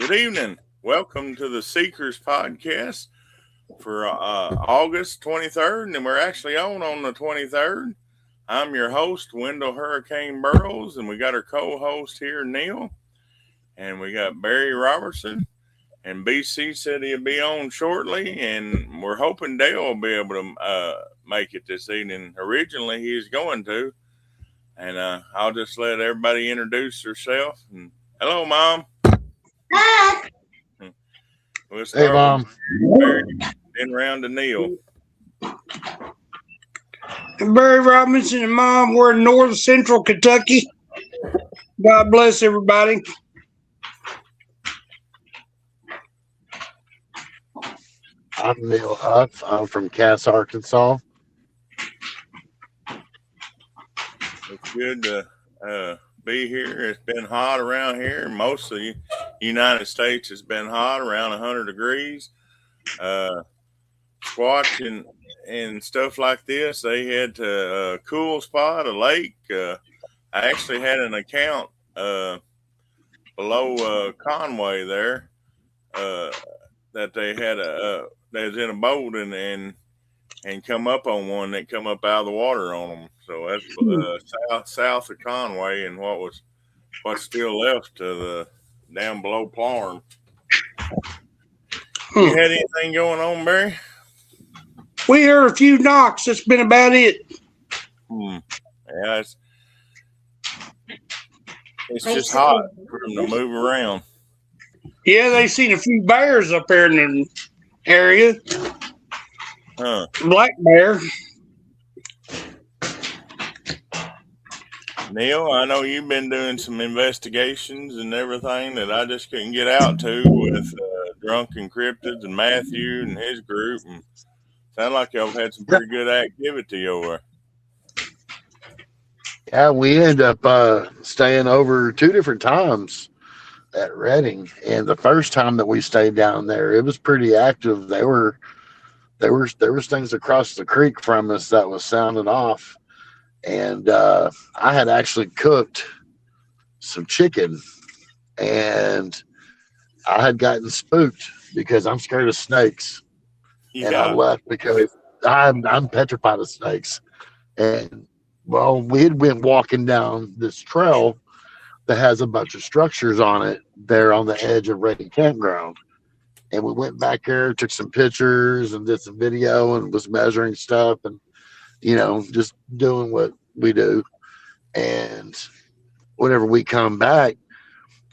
Good evening. Welcome to the Seekers podcast for August 23rd, and we're actually on the 23rd. I'm your host, Wendell Hurricane Burrows, and we got our co-host here, Neil, and we got Barry Robertson, and BC said he'll be on shortly, and we're hoping Dale will be able to make it this evening. Originally, he was going to, and I'll just let everybody introduce herself. And hello, Mom. Hi. We'll start Hey, Mom. with Barry, then round to Neil. Barry Robinson and Mom, we're in north central Kentucky. God bless everybody. I'm Neil Huff. I'm from Cass, Arkansas. It's good to be here. It's been hot around here. Most of the United States has been hot, around 100 degrees. Squatch and stuff like this, they had to cool spot, a lake. I actually had an account below Conway there that they had they was in a boat and come up on one that come up out of the water on them. So that's south of Conway and what's still left to the down below Plarn. You had anything going on, Barry? We heard a few knocks. That's been about it. Yeah, it's just hot for them to move around. Yeah, they seen a few bears up there in the area. Huh. Black bear. Neil, I know you've been doing some investigations and everything that I just couldn't get out to with Drunken Cryptids and Matthew and his group. And sound like y'all had some pretty good activity over. Yeah, we ended up staying over 2 different times at Redding, and the first time that we stayed down there, it was pretty active. There was things across the creek from us that was sounding off, and I had actually cooked some chicken, and I had gotten spooked because I'm scared of snakes. Yeah. And I left because I'm petrified of snakes. And well, we had went walking down this trail that has a bunch of structures on it there on the edge of Redding Campground. And we went back there, took some pictures and did some video and was measuring stuff and, just doing what we do. And whenever we come back,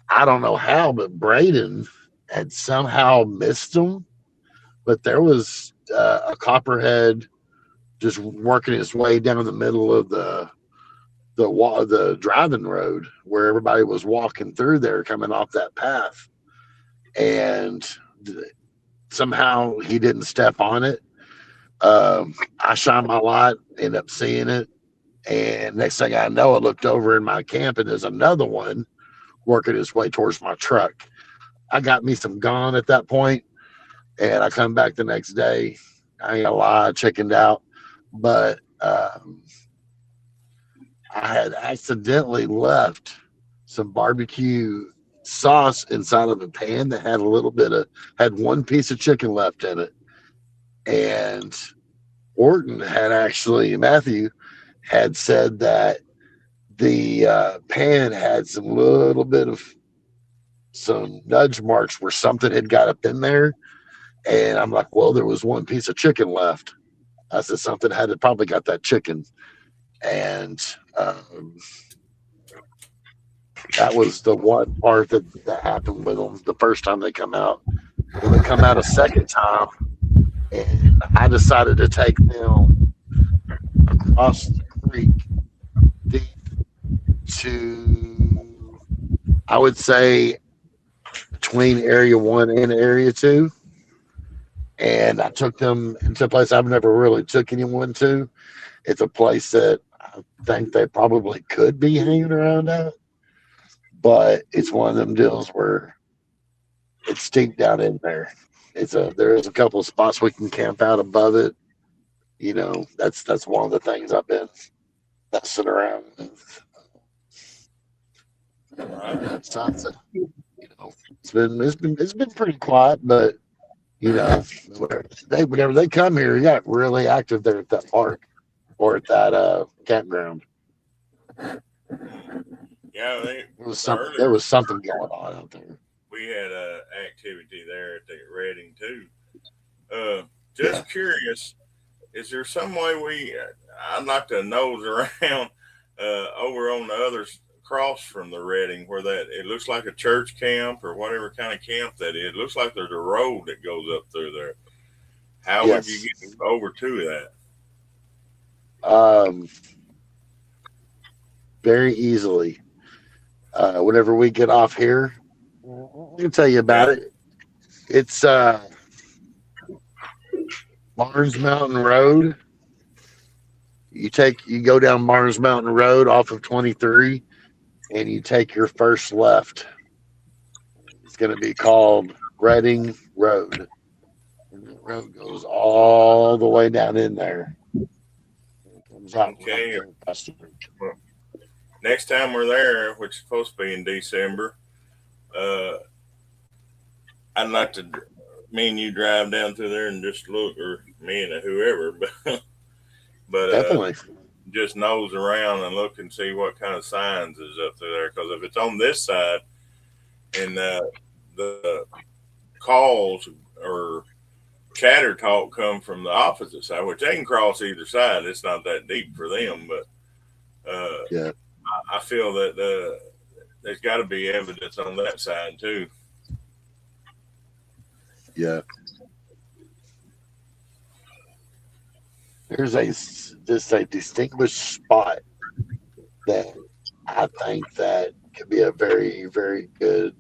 I don't know how, but Braden had somehow missed them. But there was a copperhead just working its way down the middle of the driving road where everybody was walking through there, coming off that path, and somehow he didn't step on it. I shine my light, ended up seeing it, and next thing I know, I looked over in my camp, and there's another one working its way towards my truck. I got me some gone at that point. And I come back the next day. I ain't gonna lie, I chickened out. But I had accidentally left some barbecue sauce inside of a pan that had one piece of chicken left in it. And Matthew had said that the pan had some little bit of some nudge marks where something had got up in there. And I'm like, well, there was one piece of chicken left. I said something had probably got that chicken. And that was the one part that happened with them the first time they come out. When they come out a second time, and I decided to take them across the creek deep to, I would say, between Area 1 and Area 2. And I took them into a place I've never really took anyone to. It's a place that I think they probably could be hanging around at, but it's one of them deals where it's steep down in there. There is a couple of spots we can camp out above it. That's one of the things I've been messing around with. it's been pretty quiet, but you know, whenever they come here, you got really active there at that park or at that campground. Yeah, There was something going on out there. we had activity there at the Reading too. Just curious, is there some way I'd like to nose around over on the other across from the Reading where it looks like a church camp or whatever kind of camp that is. It looks like there's a road that goes up through there. How would you get over to that? Very easily. Whenever we get off here, I can tell you about it. It's Barnes Mountain Road. You go down Barnes Mountain Road off of 23, and you take your first left. It's going to be called Reading Road. And the road goes all the way down in there. Okay. Next time we're there, which is supposed to be in December, I'd like to, me and you drive down through there and just look, or me and whoever, but definitely just nose around and look and see what kind of signs is up through there. Because if it's on this side and the calls or chatter talk come from the opposite side, which they can cross either side. It's not that deep for them, but I feel that there's got to be evidence on that side too. Yeah. There's a distinguished spot that I think that could be a very, very good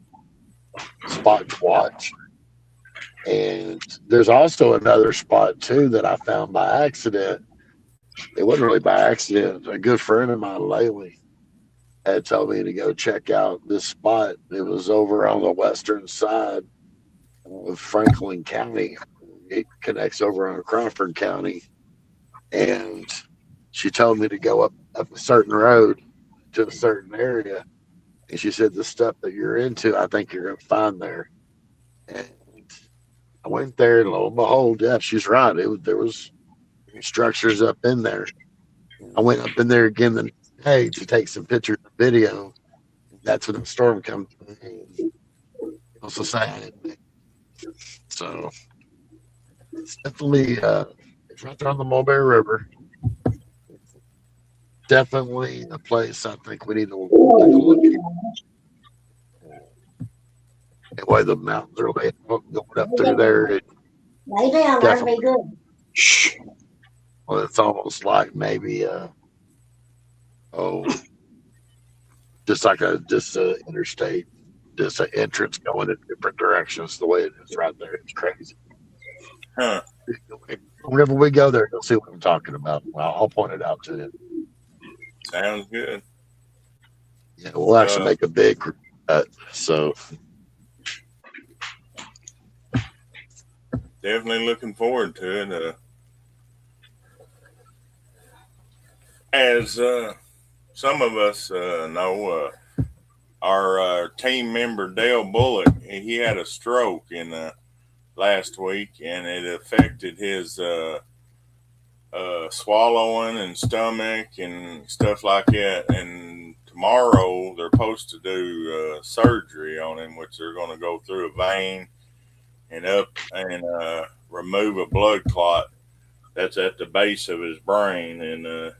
spot to watch. And there's also another spot too that I found by accident. It wasn't really by accident. A good friend of mine lately had told me to go check out this spot. It was over on the western side of Franklin County. It connects over on Crawford County. And she told me to go up a certain road to a certain area. And she said, the stuff that you're into, I think you're going to find there. And I went there, and lo and behold, yeah, she's right. There was structures up in there. I went up in there again the next day to take some pictures and video. That's when the storm comes. Also sad. So it's definitely it's right there on the Mulberry River. Definitely a place I think we need to take a look at. The way the mountains are laid out, going up through there. Lay down, that'll be good. Well, it's almost like maybe just a interstate, just an entrance going in different directions. The way it is right there, it's crazy. Huh. Whenever we go there, you'll see what I'm talking about. I'll point it out to you. Sounds good. Yeah, we'll actually make a big so definitely looking forward to it. As some of us know, our team member Dale Bullock, he had a stroke in last week, and it affected his swallowing and stomach and stuff like that. And tomorrow they're supposed to do surgery on him, which they're going to go through a vein and up and remove a blood clot that's at the base of his brain. And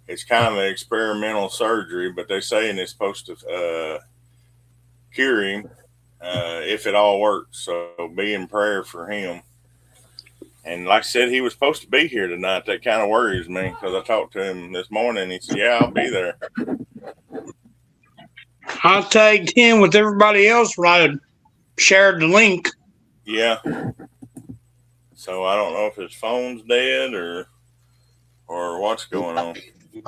it's kind of an experimental surgery, but they're saying it's supposed to cure him if it all works. So be in prayer for him. And like I said, he was supposed to be here tonight. That kind of worries me because I talked to him this morning. He said, yeah, I'll be there. I tagged him with everybody else when I shared the link. Yeah. So I don't know if his phone's dead or what's going on. He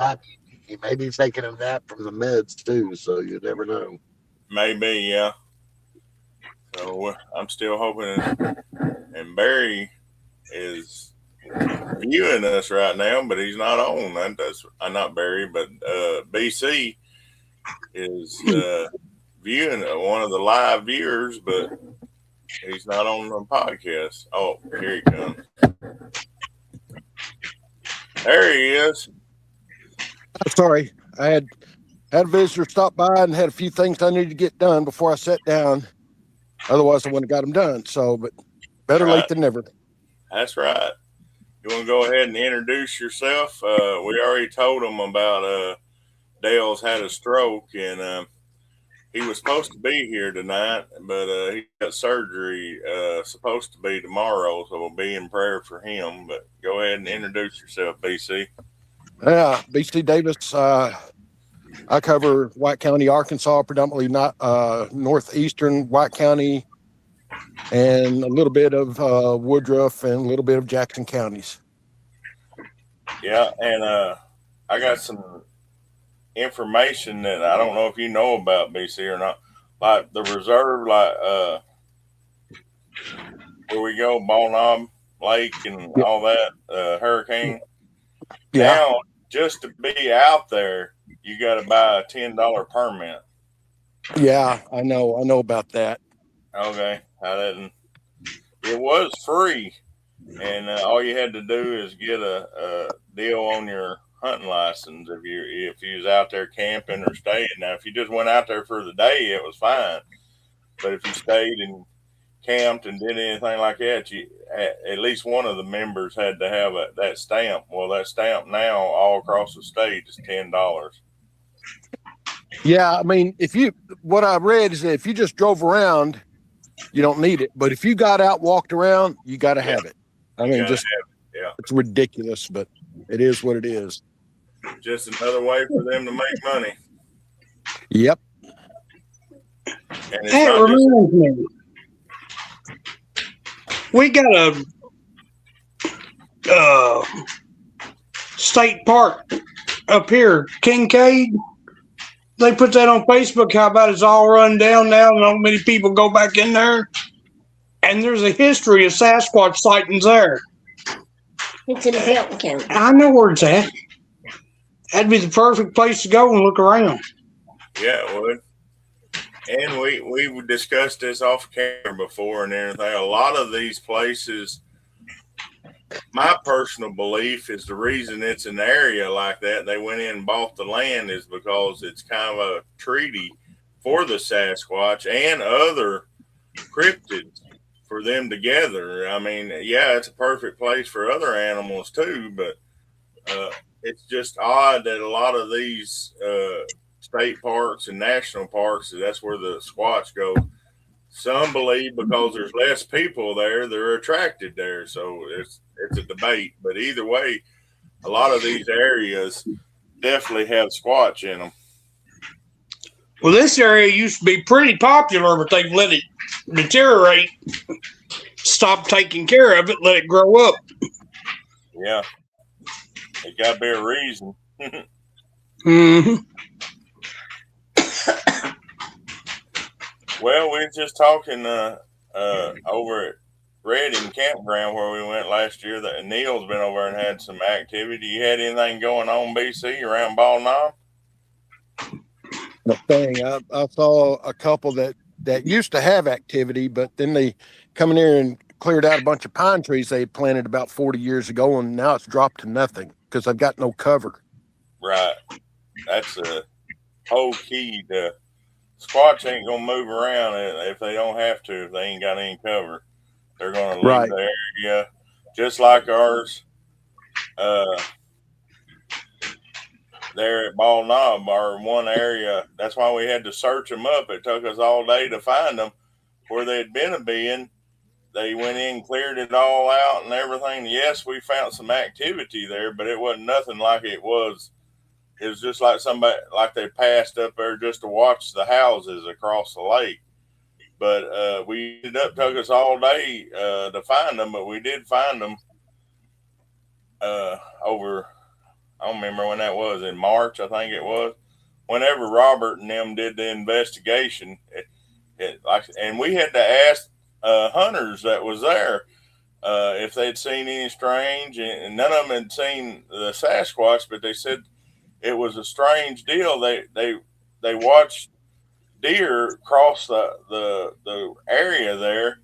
may be taking a nap from the meds too, so you never know. Maybe, yeah. So I'm still hoping. And Barry is viewing us right now, but he's not on. That's not Barry, but BC is viewing one of the live viewers, but he's not on the podcast. Oh, here he comes. There he is. Sorry, I had a visitor stop by and had a few things I needed to get done before I sat down. Otherwise, I wouldn't have got them done. So, but better late than never. That's right. You want to go ahead and introduce yourself? We already told them about Dale's had a stroke, and he was supposed to be here tonight, but he got surgery supposed to be tomorrow, so we'll be in prayer for him. But go ahead and introduce yourself, BC. Yeah, BC Davis. I cover White County, Arkansas, predominantly not northeastern White County, and a little bit of Woodruff and a little bit of Jackson counties. Yeah, and I got some information that I don't know if you know about, BC, or not. Like the reserve, like where we go, Ball Knob Lake and all that, hurricane. Yeah. Now, just to be out there, you got to buy a $10 permit. Yeah, I know about that. Okay, I didn't. It was free, and all you had to do is get a deal on your hunting license if you was out there camping or staying. Now, if you just went out there for the day, it was fine. But if you stayed and camped and did anything like that, you at least one of the members had to have that stamp. Well, that stamp now all across the state is $10. Yeah, I mean, what I read is that if you just drove around, you don't need it. But if you got out, walked around, you got to have it. I mean, it's ridiculous, but it is what it is. Just another way for them to make money. Yep. And That reminds me. We got a state park up here, Kincaid. They put that on Facebook. How about it's all run down now? Not many people go back in there. And there's a history of Sasquatch sightings there. It's in Belton County. I know where it's at. That'd be the perfect place to go and look around. Yeah, it would. And we discussed this off camera before and everything. A lot of these places, my personal belief is the reason it's an area like that, they went in and bought the land, is because it's kind of a treaty for the Sasquatch and other cryptids for them together. I mean, yeah, it's a perfect place for other animals too, but it's just odd that a lot of these state parks and national parks, that's where the Squatch go. Some believe because there's less people there, they're attracted there. So it's a debate. But either way, a lot of these areas definitely have Squatch in them. Well, this area used to be pretty popular, but they've let it deteriorate. Stop taking care of it, let it grow up. Yeah. It got to be a reason. Mm-hmm. Well, we were just talking over at Redding Campground where we went last year. That Neil's been over and had some activity. You had anything going on, BC, around Ball Knob? The thing I saw a couple that used to have activity, but then they come in here and cleared out a bunch of pine trees they had planted about 40 years ago, and now it's dropped to nothing because they've got no cover. Right. That's a whole key to Squatch ain't gonna move around if they don't have to. If they ain't got any cover, they're gonna leave the area just like ours. There at Ball Knob, our one area. That's why we had to search them up. It took us all day to find them where they had been being. They went in, cleared it all out and everything. Yes, we found some activity there, but it wasn't nothing like it was. It was just like somebody, like they passed up there just to watch the houses across the lake. But we ended up, took us all day to find them, but we did find them over, I don't remember when that was, in March, I think it was. Whenever Robert and them did the investigation, and we had to ask hunters that was there if they'd seen any strange, and none of them had seen the Sasquatch, but they said it was a strange deal. They watched deer cross the area there,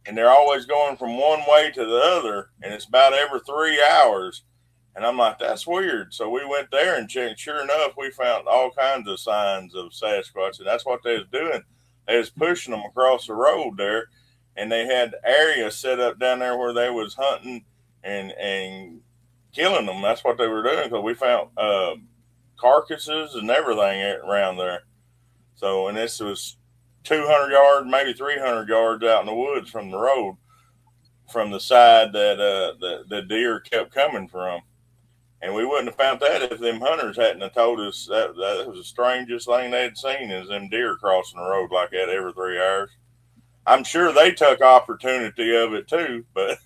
and they're always going from one way to the other, and it's about every 3 hours. And I'm like, that's weird. So we went there and checked. Sure enough, we found all kinds of signs of Sasquatch, and that's what they was doing. They was pushing them across the road there, and they had areas set up down there where they was hunting and killing them. That's what they were doing, because we found carcasses and everything around there. So, and this was 200 yards, maybe 300 yards out in the woods from the road, from the side that the deer kept coming from. And we wouldn't have found that if them hunters hadn't have told us that was the strangest thing they'd seen, is them deer crossing the road like that every 3 hours. I'm sure they took opportunity of it too, but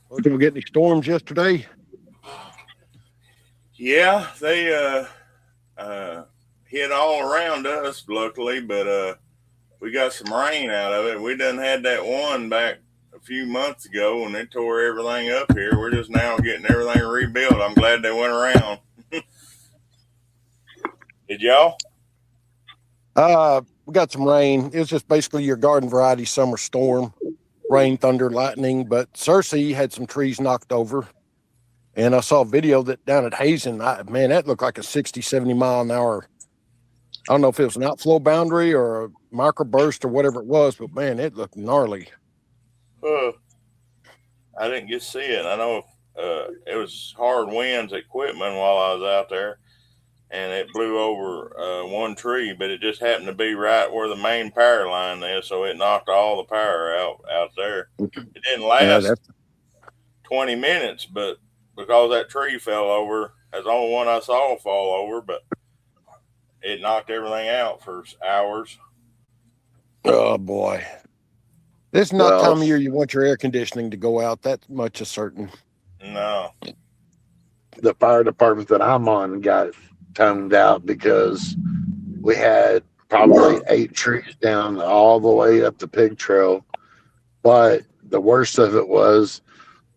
Well, did we get any storms yesterday? yeah, they hit all around us, luckily, but we got some rain out of it. We done had that one back a few months ago, and it tore everything up here. We're just now getting everything rebuilt. I'm glad they went around. Did y'all? We got some rain. It was just basically your garden variety summer storm, rain, thunder, lightning. But Cersei had some trees knocked over. And I saw a video that down at Hazen, man, that looked like a 60, 70 mile an hour. I don't know if it was an outflow boundary or a microburst or whatever it was, but man, it looked gnarly. I didn't get to see it. I know it was hard winds at Quitman while I was out there, and it blew over one tree, but it just happened to be right where the main power line is, so it knocked all the power out there. It didn't last 20 minutes, but because that tree fell over, that's the only one I saw fall over, but it knocked everything out for hours. Oh boy. This is not time of year you want your air conditioning to go out. That much is certain. No. The fire department that I'm on got toned out because we had probably 8 trees down all the way up the pig trail. But the worst of it was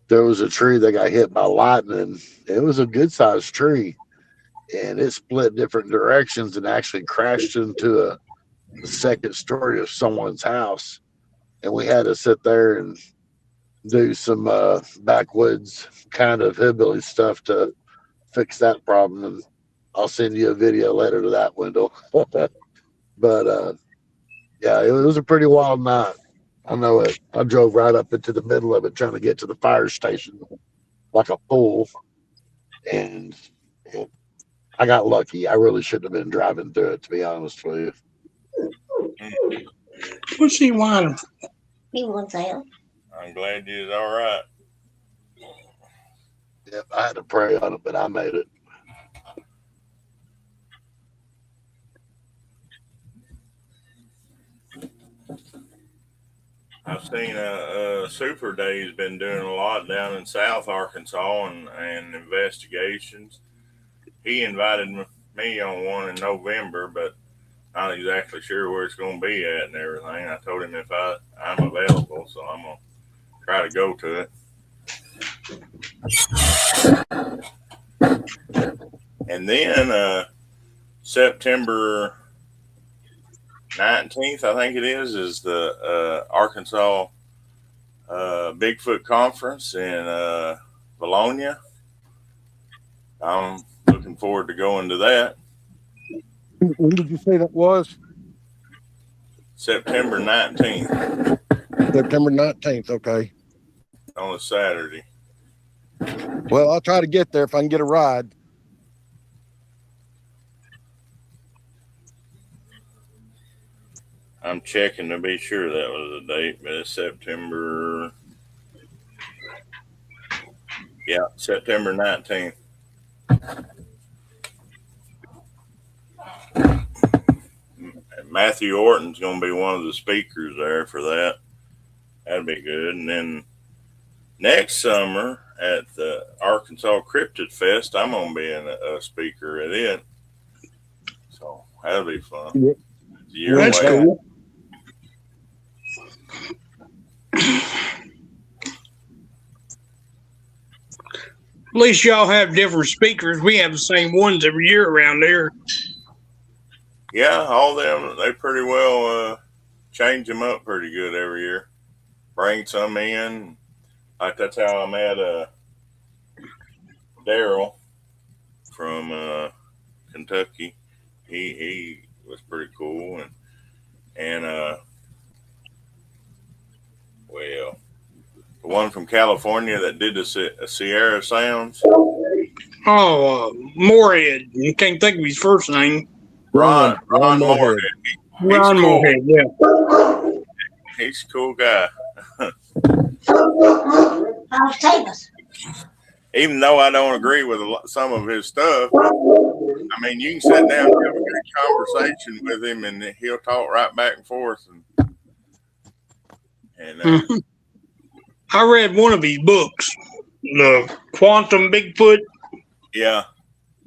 there was a tree that got hit by lightning. It was a good sized tree, and it split different directions and actually crashed into the second story of someone's house. And we had to sit there and do some backwoods kind of hillbilly stuff to fix that problem. And I'll send you a video later to that, Wendell. But yeah, it was a pretty wild night. I know it. I drove right up into the middle of it trying to get to the fire station like a fool. And I got lucky. I really shouldn't have been driving through it, to be honest with you. What's he whining? He wants out. I'm glad you was all right. Yep, I had to pray on it, but I made it. I've seen Super Day's been doing a lot down in South Arkansas and investigations. He invited me on one in November, but not exactly sure where it's going to be at and everything. I told him if I'm available, so I'm going to try to go to it. And then September 19th, I think it is the Arkansas Bigfoot Conference in Bologna. I'm looking forward to going to that. When did you say that was? September 19th. September 19th, okay. On a Saturday. Well, I'll try to get there if I can get a ride. I'm checking to be sure that was the date, but it's September. Yeah, September 19th. Matthew Orton's going to be one of the speakers there for that. That'd be good. And then next summer at the Arkansas Cryptic Fest, I'm going to be a speaker at it. So that'll be fun. Yep. That's cool. At least y'all have different speakers. We have the same ones every year around there. Yeah, all them, they pretty well change them up pretty good every year. Bring some in. Like that's how I met Daryl from Kentucky. He was pretty cool, and well, the one from California that did the Sierra Sounds. Oh, Moorhead. You can't think of his first name. Ron Moorhead. Moorhead. He's Ron cool. Moorhead, yeah. He's a cool guy. How's Tavis? Even though I don't agree with some of his stuff, I mean, you can sit down and have a good conversation with him, and he'll talk right back and forth. And I read one of his books, The Quantum Bigfoot. yeah,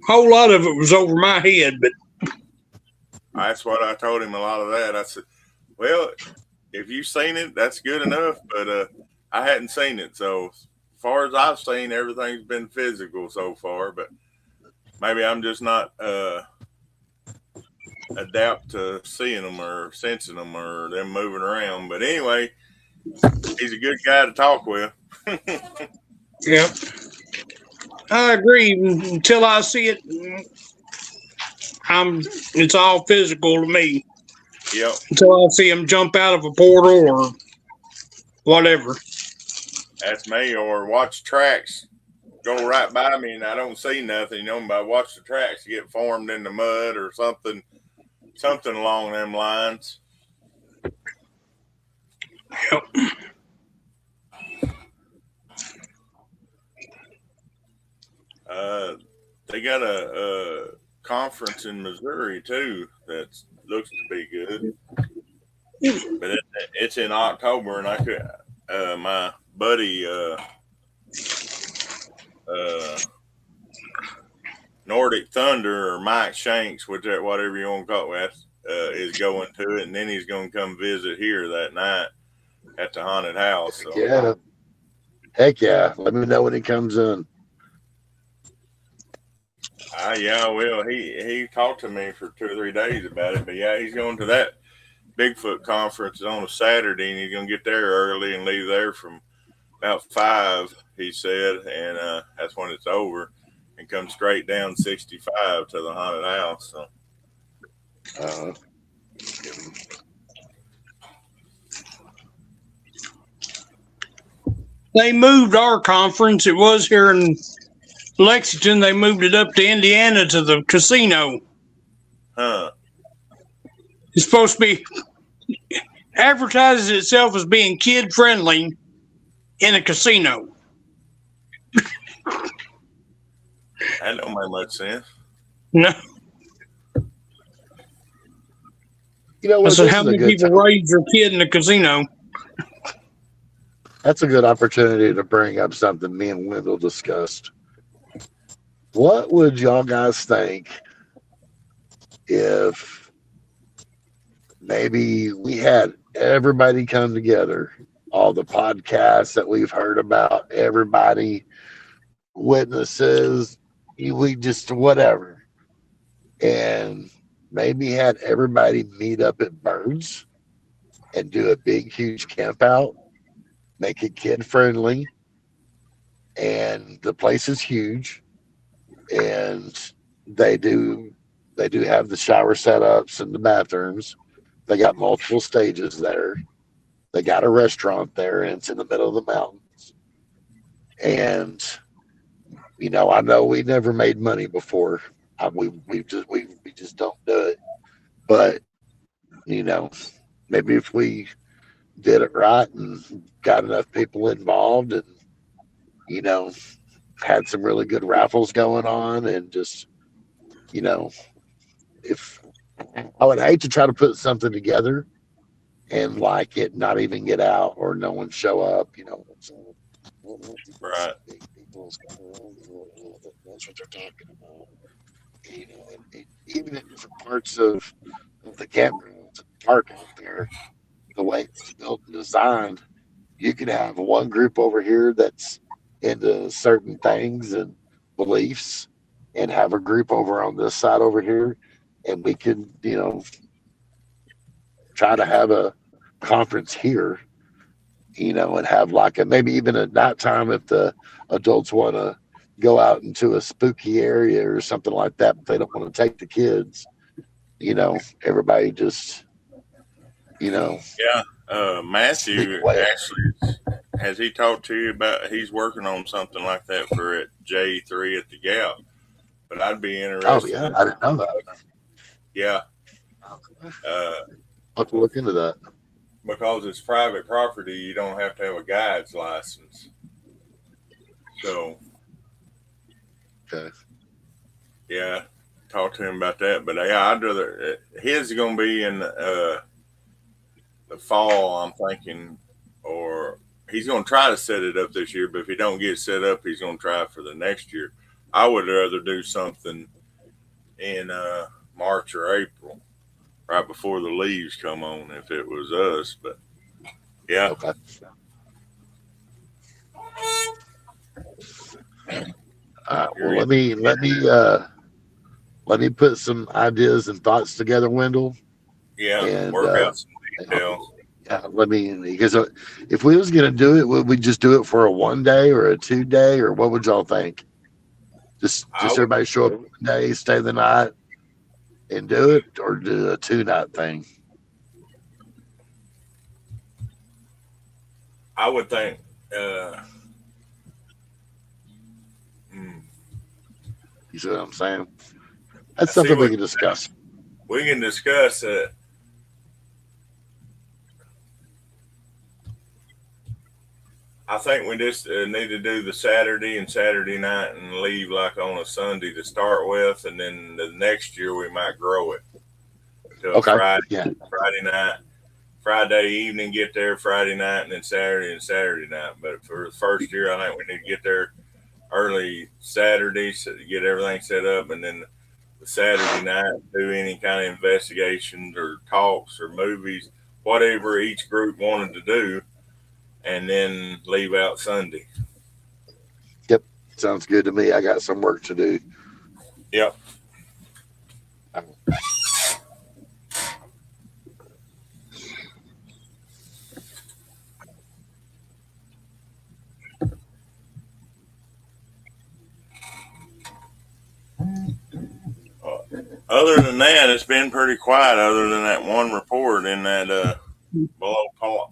A whole lot of it was over my head, but that's what I told him. A lot of that, I said, "Well, if you've seen it, that's good enough." But I hadn't seen it, so as far as I've seen, everything's been physical so far. But maybe I'm just not adapt to seeing them or sensing them or them moving around. But anyway, he's a good guy to talk with. yeah. I agree. Until I see it, it's all physical to me. Yep. Until I see him jump out of a portal or whatever. That's me. Or watch tracks go right by me and I don't see nothing. But I watch the tracks get formed in the mud or something along them lines. Yep. They got a conference in Missouri too that looks to be good, but it's in October, and I could my buddy Nordic Thunder or Mike Shanks, whatever you want to call it, is going to it, and then he's going to come visit here that night at the haunted house. So. Yeah, heck yeah! Let me know when he comes in. Yeah, well, he talked to me for 2 or 3 days about it, but yeah, he's going to that Bigfoot conference on a Saturday, and he's going to get there early and leave there from about 5, he said, and that's when it's over, and come straight down 65 to the haunted house. So. They moved our conference. It was here in Lexington. They moved it up to Indiana to the casino. Huh. It's supposed to be advertises itself as being kid friendly in a casino. That don't make much sense. No. You know what? I said, how many people raise their kid in a casino? That's a good opportunity to bring up something me and Wendell discussed. What would y'all guys think if maybe we had everybody come together, all the podcasts that we've heard about, everybody, witnesses, we just whatever, and maybe had everybody meet up at Birds and do a big, huge camp out, make it kid friendly, and the place is huge, and they do have the shower setups and the bathrooms. They got multiple stages there. They got a restaurant there, and it's in the middle of the mountains. And I know we never made money before. We just don't do it. But maybe if we did it right and got enough people involved, and had some really good raffles going on, and just if I would hate to try to put something together and like it not even get out or no one show up, Right. That's what they're talking about. And even in different parts of the campground, the park out there, the way it's built and designed, you could have one group over here that's into certain things and beliefs, and have a group over on this side over here, and we could, try to have a conference here, and have like a maybe even at nighttime if the adults want to go out into a spooky area or something like that, but they don't want to take the kids. Everybody just, Yeah. sneak Matthew away. actually has he talked to you about he's working on something like that for at J3 at the Gap. But I'd be Oh interested yeah, in I didn't know that. yeah. Uh, I'll have to look into that. because it's private property, you don't have to have a guide's license. So Okay. yeah, talk to him about that. But yeah, I'd rather his is going to be in the fall. I'm thinking, or he's going to try to set it up this year. But if he don't get it set up, he's going to try for the next year. I would rather do something in March or April, right before the leaves come on, if it was us. But yeah, Okay. Well, let me put some ideas and thoughts together, Wendell, yeah, and work out some details. let me, because if we was gonna do it, would we just do it for a 1 day or a 2 day, or what would y'all think? Just I would, everybody show up 1 day, stay the night, and do it, or do a 2 night thing? I would think. Uh, hmm, You see what I'm saying? That's I see something we what can discuss. we can discuss it. I think we just need to do the Saturday and Saturday night and leave like on a Sunday to start with, and then the next year we might grow it to a Okay. Yeah. Friday night, Friday evening, get there Friday night, and then Saturday and Saturday night. But for the first year, I think we need to get there early Saturday so to get everything set up, and then the Saturday night do any kind of investigations or talks or movies, whatever each group wanted to do, and then leave out Sunday. Yep. Sounds good to me. I got some work to do. Yep. Other than that, it's been pretty quiet. Other than that one report in that below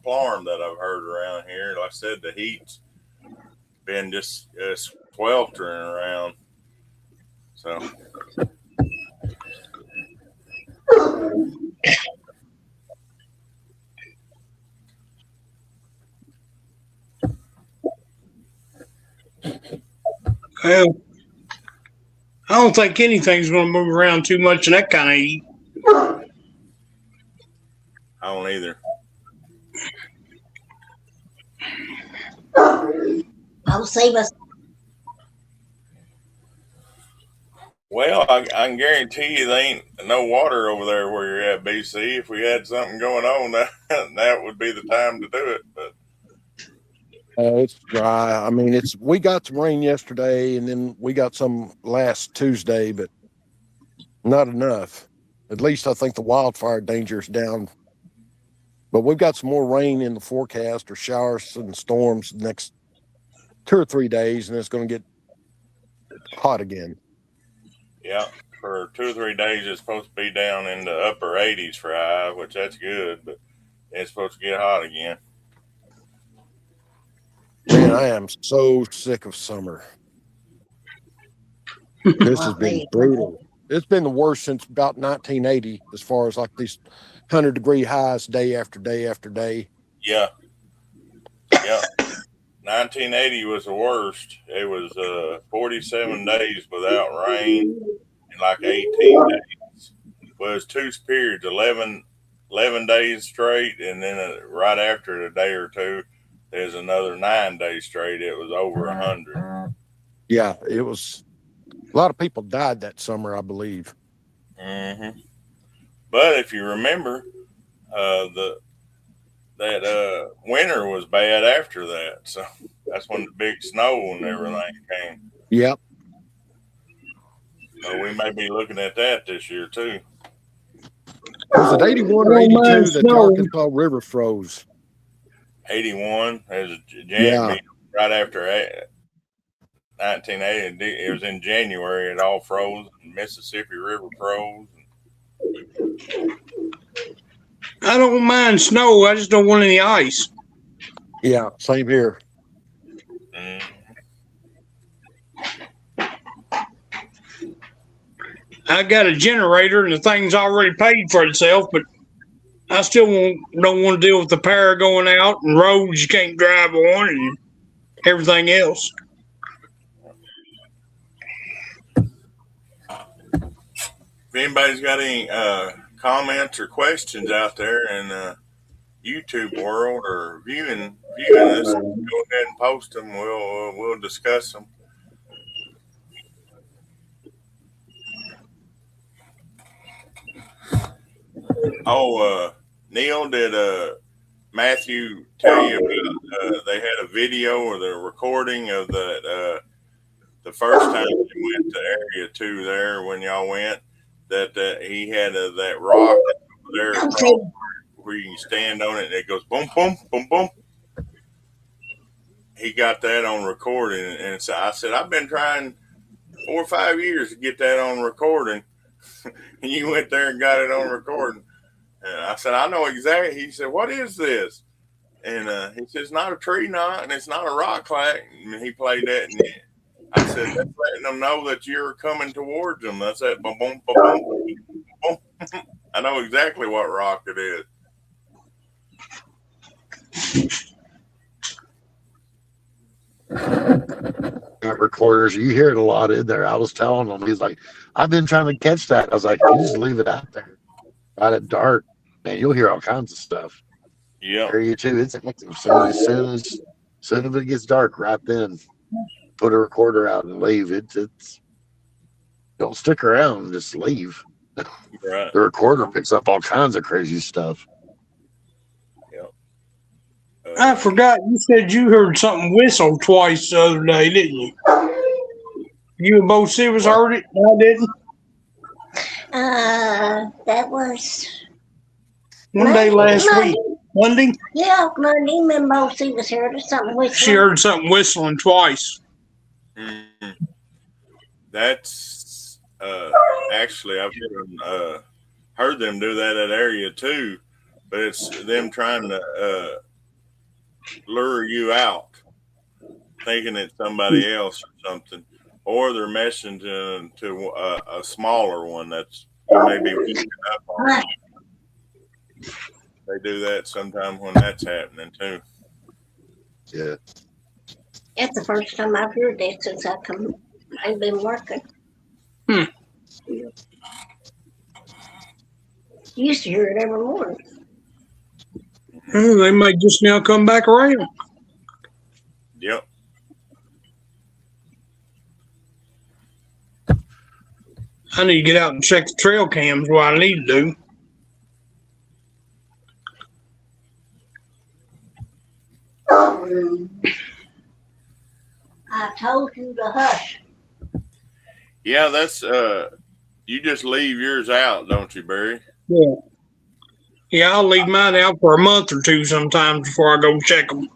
Plarm that I've heard around here. Like I said, the heat's been just sweltering around. So Well, I don't think anything's going to move around too much in that kind of heat. I don't either. I'll save us. Well, I can guarantee you there ain't no water over there where you're at, BC. If we had something going on, that would be the time to do it. But It's dry. I mean, we got some rain yesterday, and then we got some last Tuesday, but not enough. At least I think the wildfire danger is down. But we've got some more rain in the forecast, or showers and storms the next 2 or 3 days, and it's going to get hot again. yeah, for 2 or 3 days, it's supposed to be down in the upper 80s for high, which that's good, but it's supposed to get hot again. Man, I am so sick of summer. This has been brutal. It's been the worst since about 1980, as far as like these 100-degree highs day after day after day. Yeah. Yeah. 1980 was the worst. It was 47 days without rain and like 18 days. Well, it was 2 periods, 11 days straight, and then right after a day or two, there's another 9 days straight. It was over 100. Yeah, it was. A lot of people died that summer, I believe. Mm-hmm. But if you remember, that winter was bad after that. So That's when the big snow and everything came. Yep. So we may be looking at that this year too. Was it 81 or Oh, man, 82 that the snow. Arkansas River froze? 81 as Yeah. right after 1980. It was in January. It all froze. Mississippi River froze. I don't mind snow. I just don't want any ice. Yeah, same here. Mm. I got a generator and the thing's already paid for itself, but I still don't want to deal with the power going out and roads you can't drive on and everything else. If anybody's got any comments or questions out there in the YouTube world or viewing this, go ahead and post them. We'll discuss them. Oh, Neil, did Matthew tell you about they had a video or the recording of the first time you went to Area 2 there when y'all went, that he had that rock there where you can stand on it and it goes boom, boom, boom, boom. He got that on recording, and so I said, I've been trying 4 or 5 years to get that on recording, and you went there and got it on recording. And I said, I know exactly. He said, what is this? And he said, it's not a tree knot, and it's not a rock clack. And he played that, and I said, that's letting them know that you're coming towards them. That's that boom, boom, boom, boom, boom. I know exactly what rock it is. Recorders, you hear it a lot in there. I was telling him, he's like, I've been trying to catch that. I was like, you just leave it out there. Right at dark, man, you'll hear all kinds of stuff. Yeah. Area 2, it's active. As soon as it gets dark, right then, put a recorder out and leave. It's don't stick around, just leave. Right. The recorder picks up all kinds of crazy stuff. I forgot you said you heard something whistle twice the other day, didn't you? You and Bo Silvers heard it? I didn't. That was One day last week. Monday? Yeah, Monday. Remember, Mosi was heard something whistling. She heard something whistling twice. Mm-hmm. That's actually I've heard them do that at Area 2, but it's them trying to lure you out, thinking it's somebody else or something, or they're messing to a smaller one that's maybe waking up on. They do that sometime when that's happening too. Yeah. That's the first time I've heard that since I've been working. Used to hear it every morning. Well, they might just now come back around. Yep. I need to get out and check the trail cams. What I need to do. I told you to hush. Yeah, that's you just leave yours out, don't you, Barry? Yeah. Yeah, I'll leave mine out for a month or two sometimes before I go check them.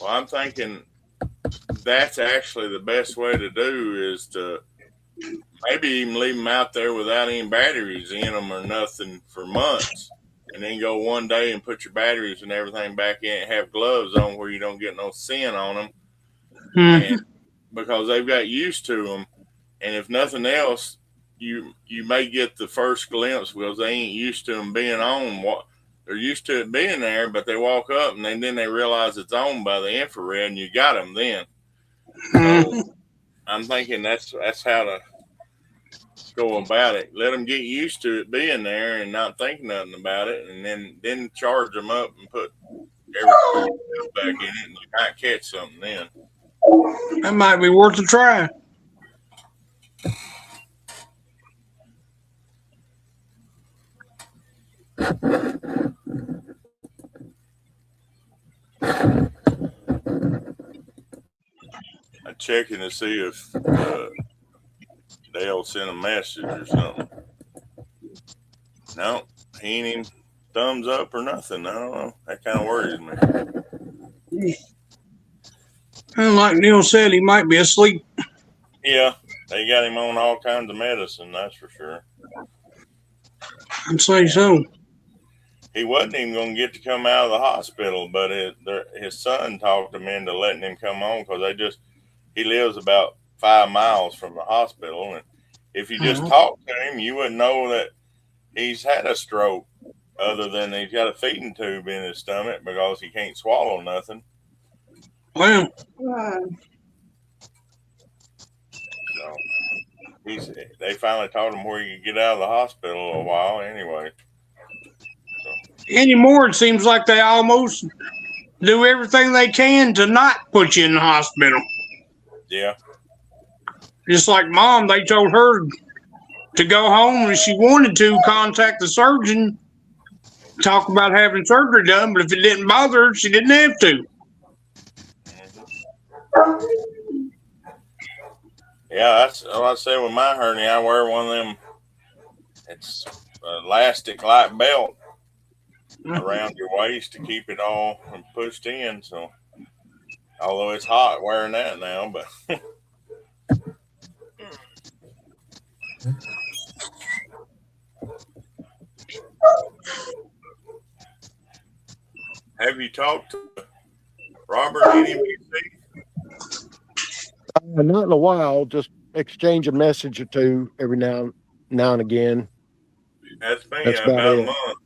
Well, I'm thinking that's actually the best way to do is to maybe even leave them out there without any batteries in them or nothing for months, and then go one day and put your batteries and everything back in and have gloves on where you don't get no sin on them. And because they've got used to them, and if nothing else, you may get the first glimpse because they ain't used to them being on. They're used to it being there, but they walk up and then they realize it's on by the infrared, and you got them then. So I'm thinking that's how to go about it. Let them get used to it being there and not think nothing about it, and then charge them up and put everything back in it, and you might catch something then. That might be worth a try. I'm checking to see if Dale sent a message or something. No, he ain't even thumbs up or nothing. I don't know. That kind of worries me. And like Neil said, he might be asleep. Yeah, they got him on all kinds of medicine, that's for sure. I'd say so. He wasn't even going to get to come out of the hospital, but his son talked him into letting him come on because he lives about 5 miles from the hospital. And if you just talk to him, you wouldn't know that he's had a stroke other than he's got a feeding tube in his stomach because he can't swallow nothing. Well, so they finally told him where he could get out of the hospital a while anyway. anymore, it seems like they almost do everything they can to not put you in the hospital. Yeah. Just like Mom, they told her to go home and if she wanted to contact the surgeon, talk about having surgery done, but if it didn't bother her, she didn't have to. Yeah, that's what I say with my hernia. I wear one of them, it's elastic like belt around your waist to keep it all pushed in. So, although it's hot wearing that now, but have you talked to Robert any? Not in a while. Just exchange a message or two every now and again. That's been That's about it. a month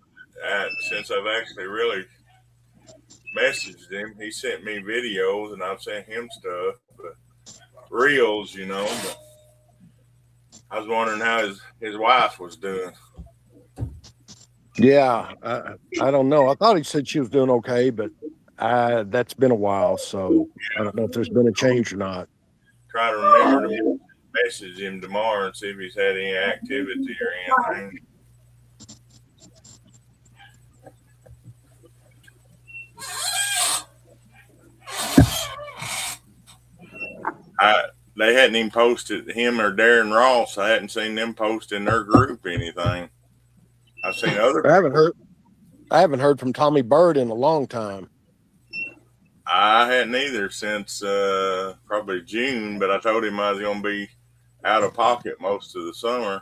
since I've actually really messaged him. He sent me videos and I've sent him stuff, but reels, But I was wondering how his wife was doing. Yeah, I don't know. I thought he said she was doing okay, but that's been a while, so I don't know if there's been a change or not. Try to remember to message him tomorrow and see if he's had any activity or anything. They hadn't even posted him or Darren Ross. I hadn't seen them post in their group anything. I've seen other. I haven't heard from Tommy Bird in a long time. I hadn't either since probably June, but I told him I was going to be out of pocket most of the summer.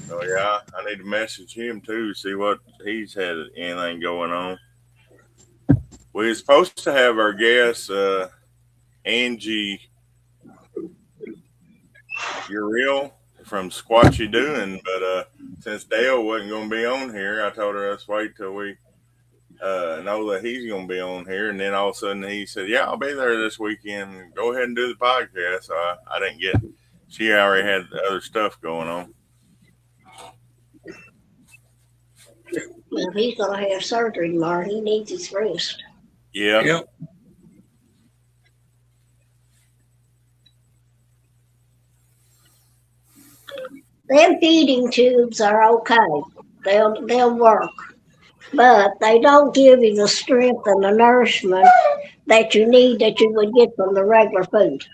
So yeah, I need to message him too, see what he's had anything going on. We were supposed to have our guest Angie Uriel from Squatchy Doing, but since Dale wasn't going to be on here, I told her let's wait till we know that he's going to be on here. And then all of a sudden he said, yeah, I'll be there this weekend. Go ahead and do the podcast. So I didn't get, she already had other stuff going on. Well, he's going to have surgery tomorrow. He needs his rest. Yeah. Yep. Them feeding tubes are okay. They'll work. But they don't give you the strength and the nourishment that you need that you would get from the regular food.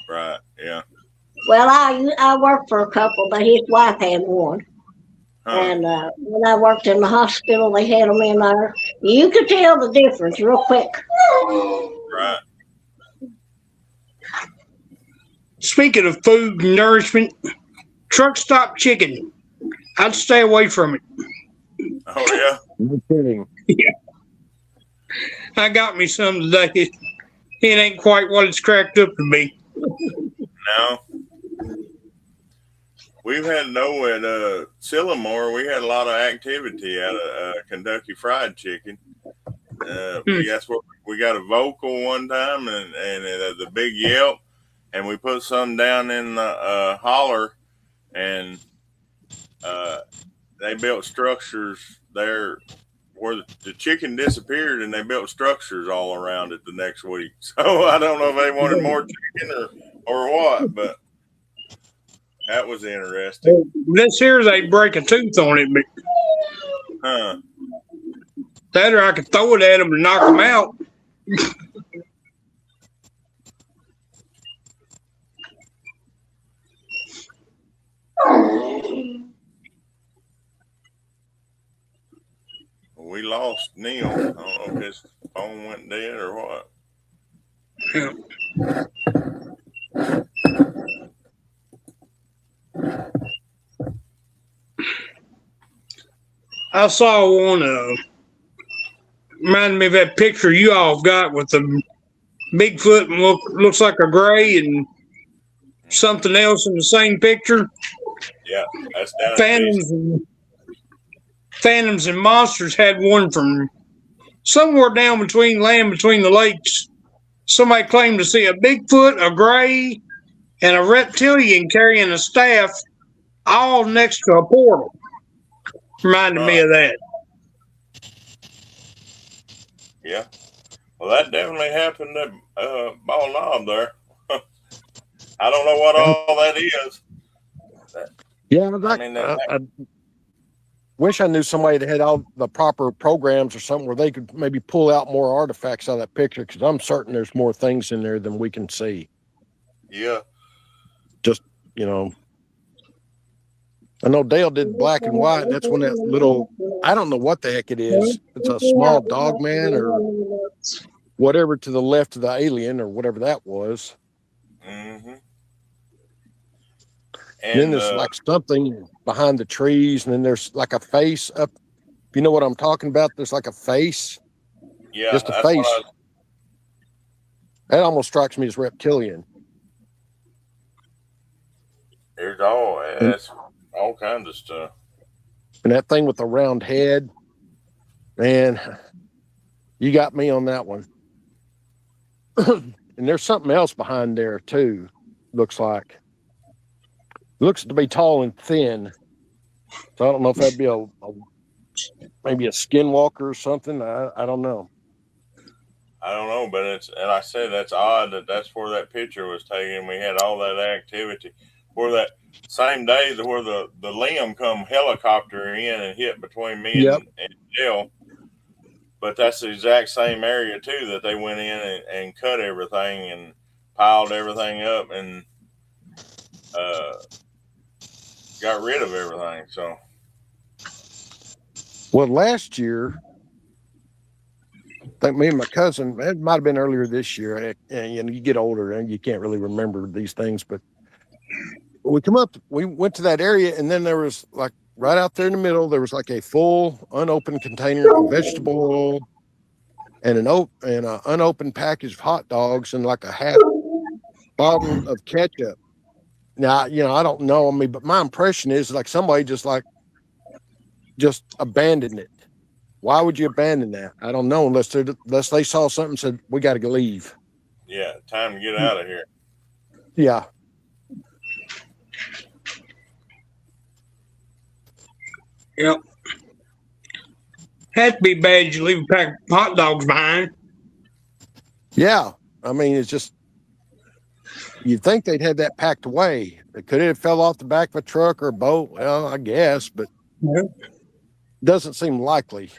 Right. Yeah. Well, I worked for a couple, but his wife had one. Huh. And when I worked in the hospital, they had them in there. You could tell the difference real quick. Right. Speaking of food and nourishment, truck stop chicken. I'd stay away from it. Oh, yeah. No kidding. Yeah. I got me some today. It ain't quite what it's cracked up to be. No. We've had at Sillamore, we had a lot of activity out of Kentucky Fried Chicken. That's what we got a vocal one time and the big yelp, and we put some down in the holler, and they built structures there where the chicken disappeared, and they built structures all around it the next week. So I don't know if they wanted more chicken or what, but that was interesting. This here, they break a tooth on it, but that or I could throw it at them and knock them out. lost Neil. I don't know if his phone went dead or what. Yeah. I saw one reminded me of that picture you all got with the Bigfoot and looks like a gray and something else in the same picture. Yeah, that's down at Phantoms and Monsters had one from somewhere down between the lakes. Somebody claimed to see a Bigfoot, a gray, and a reptilian carrying a staff all next to a portal. Reminded me of that. Yeah. Well, that definitely happened at Ball Knob there. I don't know what all that is. Yeah, I wish I knew somebody that had all the proper programs or something where they could maybe pull out more artifacts out of that picture, because I'm certain there's more things in there than we can see. Yeah. Just, I know Dale did black and white, and that's when that little, I don't know what the heck it is. It's a small dog man or whatever to the left of the alien or whatever that was. Mm-hmm. And then there's like something behind the trees, and then there's like a face up. If you know what I'm talking about, there's like a face. Yeah, just a face. That almost strikes me as reptilian. There's all kinds of stuff. And that thing with the round head, man, you got me on that one. And there's something else behind there too. Looks to be tall and thin. So I don't know if that'd be maybe a skinwalker or something. I don't know. I don't know, but and I said that's odd that's where that picture was taken. We had all that activity where that same day where the Liam come helicopter in and hit between me and Dale. But that's the exact same area too that they went in and cut everything and piled everything up and got rid of everything. So, well, last year, I think me and my cousin, it might have been earlier this year, and you get older and you can't really remember these things, but we went to that area, and then there was like right out there in the middle, there was like a full unopened container of vegetable oil and an unopened package of hot dogs and like a half bottle of ketchup. Now, I don't know. But my impression is like somebody just abandoned it. Why would you abandon that? I don't know, unless they saw something and said, we got to leave. Yeah, time to get out of here. Yeah. Yep. Had to be bad you leave a pack of hot dogs behind. Yeah. I mean, it's just, you'd think they'd had that packed away. It could have fell off the back of a truck or a boat. Well, I guess, but doesn't seem likely.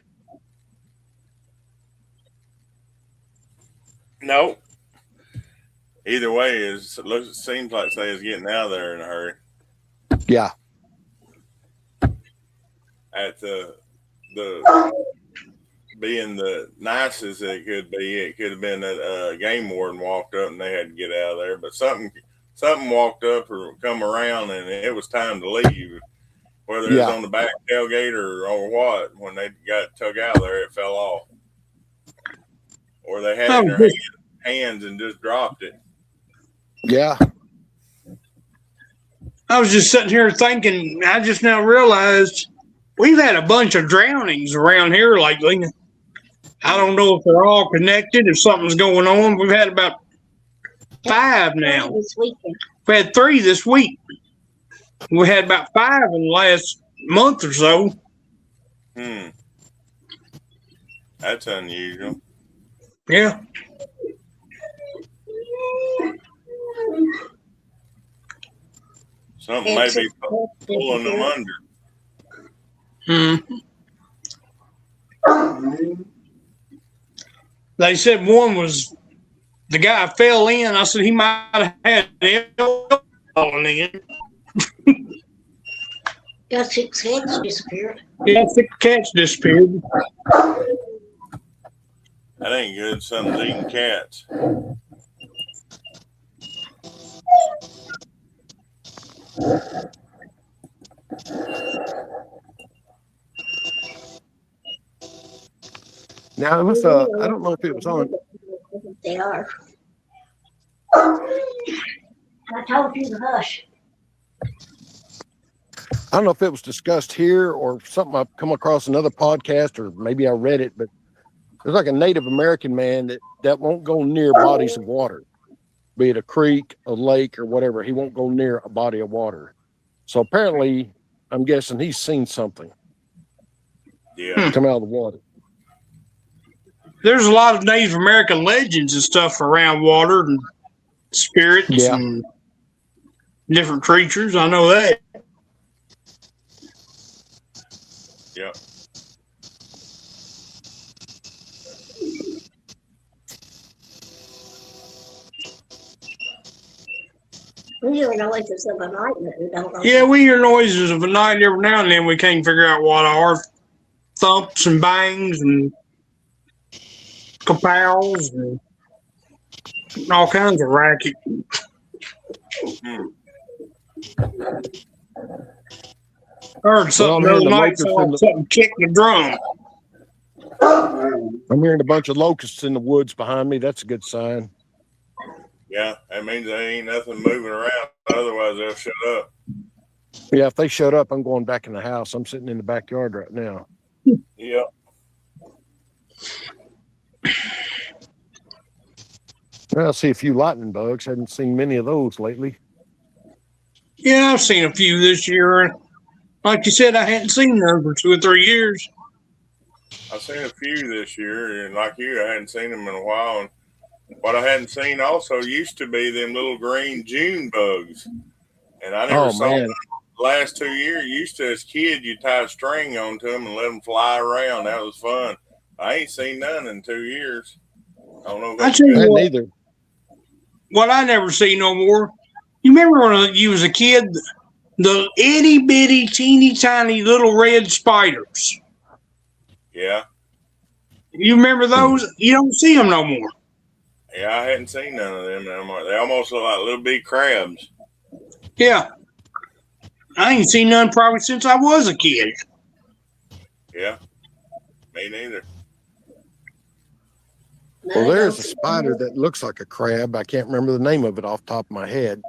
No. Either way, it seems like they was getting out of there in a hurry. Yeah. At the being the nicest it could be, it could have been that a game warden walked up and they had to get out of there. But something walked up or come around and it was time to leave. Whether it was on the back tailgate or what, when they got took out of there, it fell off. Or they had it in their hands and just dropped it. Yeah. I was just sitting here thinking, I just now realized we've had a bunch of drownings around here lately. I don't know if they're all connected, if something's going on. We've had about 5 now. This weekend. We had 3 this week. We had about 5 in the last month or so. That's unusual. Yeah. Something may be pulling them under. They said one was the guy fell in. I said he might have had falling in. Got 6 heads disappeared. Yeah, 6 cats disappeared. That ain't good. Something's eating cats. Now, it was, I don't know if it was on. They are. I told you to hush. I don't know if it was discussed here or something I've come across another podcast, or maybe I read it, but there's like a Native American man that won't go near bodies of water, be it a creek, a lake, or whatever. He won't go near a body of water. So apparently, I'm guessing he's seen something Yeah. come out of the water. There's a lot of Native American legends and stuff around water and spirits and different creatures. I know that. Yep. We hear noises of a night that we don't know. Yeah, we hear noises of a night every now and then. We can't figure out what are. Thumps and bangs and kapows and all kinds of racket. Heard something the other night, something kicked the drum. I'm hearing a bunch of locusts in the woods behind me. That's a good sign. Yeah, that means there ain't nothing moving around. Otherwise, they'll shut up. Yeah, if they shut up, I'm going back in the house. I'm sitting in the backyard right now. Yep. Well, I see a few lightning bugs. Haven't seen many of those lately. Yeah, I've seen a few this year. Like you said, I hadn't seen them for 2 or 3 years. I've seen a few this year, and like you, I hadn't seen them in a while. And what I hadn't seen also used to be them little green June bugs. And I never saw them the last 2 years. Used to, as a kid, you tie a string onto them and let them fly around. That was fun. I ain't seen none in 2 years. I don't know if that's good. Either. What I never see no more. You remember when you was a kid, the itty bitty, teeny tiny little red spiders? Yeah. You remember those? You don't see them no more. Yeah, I hadn't seen none of them no more. They almost look like little big crabs. Yeah. I ain't seen none probably since I was a kid. Yeah. Me neither. Well, there's a spider that looks like a crab. I can't remember the name of it off the top of my head.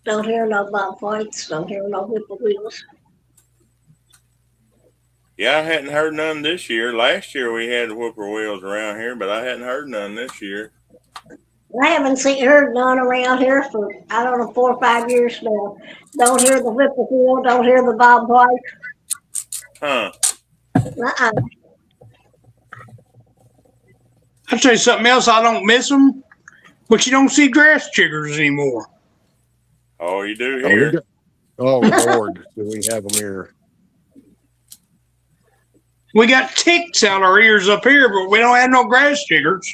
Don't hear no bobwhites. Don't hear no whippoorwills. Yeah, I hadn't heard none this year. Last year we had whippoorwills around here, but I hadn't heard none this year. I haven't heard none around here for, I don't know, 4 or 5 years now. Don't hear the whippoorwill. Don't hear the bobwhite. Huh. Uh-uh. I'll tell you something else. I don't miss them, but you don't see grass chiggers anymore. Oh, you do here. Oh, Lord, do we have them here. We got ticks out our ears up here, but we don't have no grass chiggers.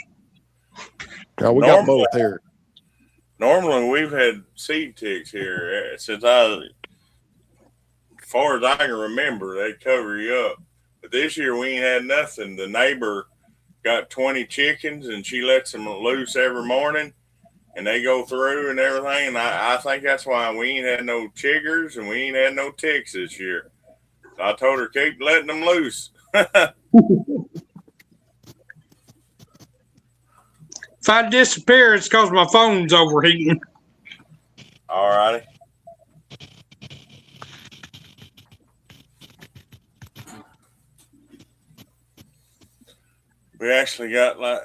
No, we got both here. Normally, we've had seed ticks here since as far as I can remember, they cover you up. But this year, we ain't had nothing. The neighbor got 20 chickens, and she lets them loose every morning, and they go through and everything. And I think that's why we ain't had no chiggers and we ain't had no ticks this year. So I told her, keep letting them loose. If I disappear, it's because my phone's overheating. All righty. We actually got like